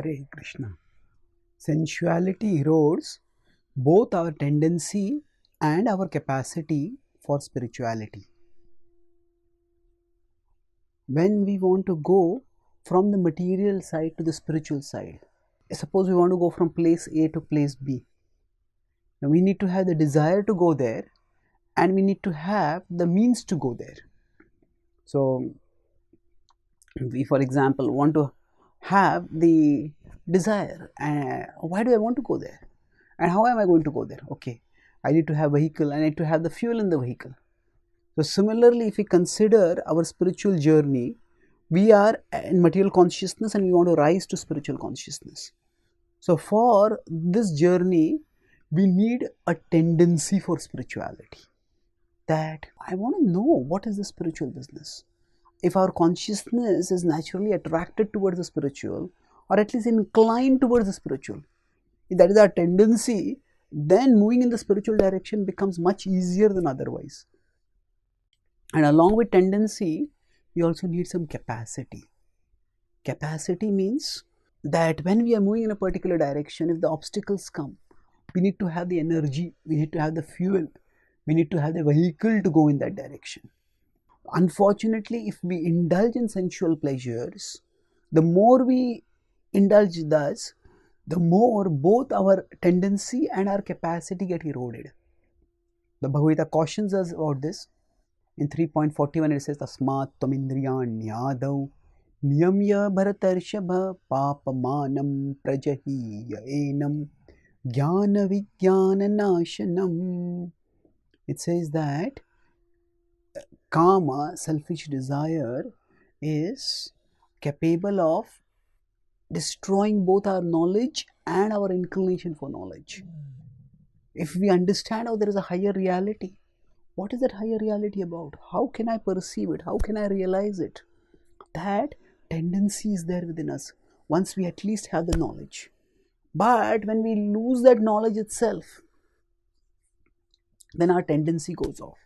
Hare Krishna. Sensuality erodes both our tendency and our capacity for spirituality. When we want to go from the material side to the spiritual side, suppose we want to go from place A to place B. Now we need to have the desire to go there and we need to have the means to go there. So, we for example want to have the desire, why do I want to go there and how am I going to go there? Okay, I need to have vehicle, I need to have the fuel in the vehicle. So similarly, if we consider our spiritual journey, we are in material consciousness and we want to rise to spiritual consciousness. So for this journey we need a tendency for spirituality, that I want to know what is the spiritual business. If our consciousness is naturally attracted towards the spiritual, or at least inclined towards the spiritual, if that is our tendency, then moving in the spiritual direction becomes much easier than otherwise. And along with tendency, we also need some capacity. Capacity means that when we are moving in a particular direction, if the obstacles come, we need to have the energy, we need to have the fuel, we need to have the vehicle to go in that direction. Unfortunately, if we indulge in sensual pleasures, the more we indulge thus, the more both our tendency and our capacity get eroded. The Bhagavad Gita cautions us about this. In 3.41 it says, Tasmat tvam indriyani adau niyamya bharatarshabha papamanam prajahiya enam jnana vijnana nashanam. It says that kama, selfish desire, is capable of destroying both our knowledge and our inclination for knowledge. If we understand how there is a higher reality, what is that higher reality about? How can I perceive it? How can I realize it? That tendency is there within us once we at least have the knowledge. But when we lose that knowledge itself, then our tendency goes off.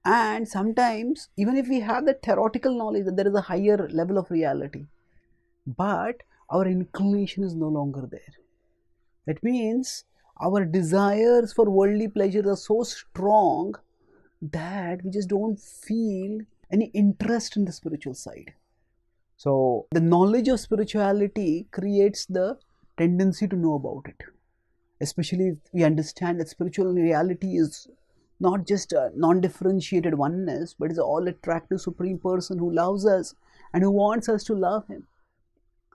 And sometimes, even if we have the theoretical knowledge that there is a higher level of reality, but our inclination is no longer there. That means our desires for worldly pleasures are so strong that we just don't feel any interest in the spiritual side. So the knowledge of spirituality creates the tendency to know about it, especially if we understand that spiritual reality is not just a non-differentiated oneness, but is an all-attractive Supreme Person who loves us and who wants us to love Him.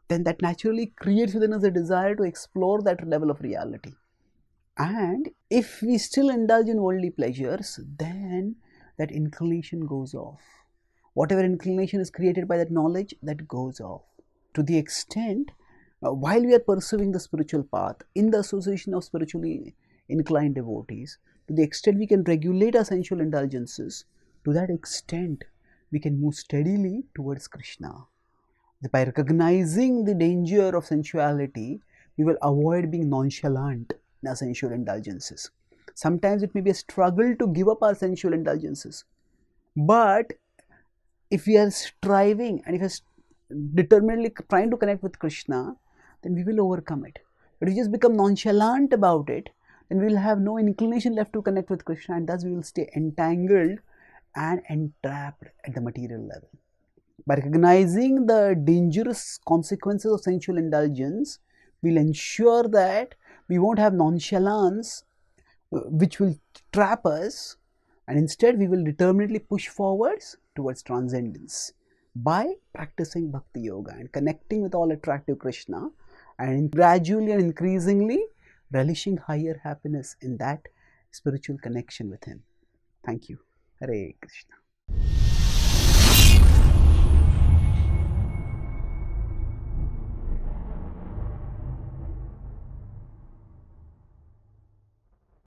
Then that naturally creates within us a desire to explore that level of reality. And if we still indulge in worldly pleasures, then that inclination goes off. Whatever inclination is created by that knowledge, that goes off. To the extent, while we are pursuing the spiritual path, in the association of spiritually inclined devotees, to the extent we can regulate our sensual indulgences, to that extent we can move steadily towards Krishna. By recognizing the danger of sensuality, we will avoid being nonchalant in our sensual indulgences. Sometimes it may be a struggle to give up our sensual indulgences, but if we are striving and if we are determinedly trying to connect with Krishna, then we will overcome it. But if we just become nonchalant about it, then we will have no inclination left to connect with Krishna, and thus we will stay entangled and entrapped at the material level. By recognizing the dangerous consequences of sensual indulgence, we will ensure that we won't have nonchalance which will trap us, and instead we will determinedly push forwards towards transcendence by practicing Bhakti Yoga and connecting with all attractive Krishna, and gradually and increasingly relishing higher happiness in that spiritual connection with Him. Thank you. Hare Krishna.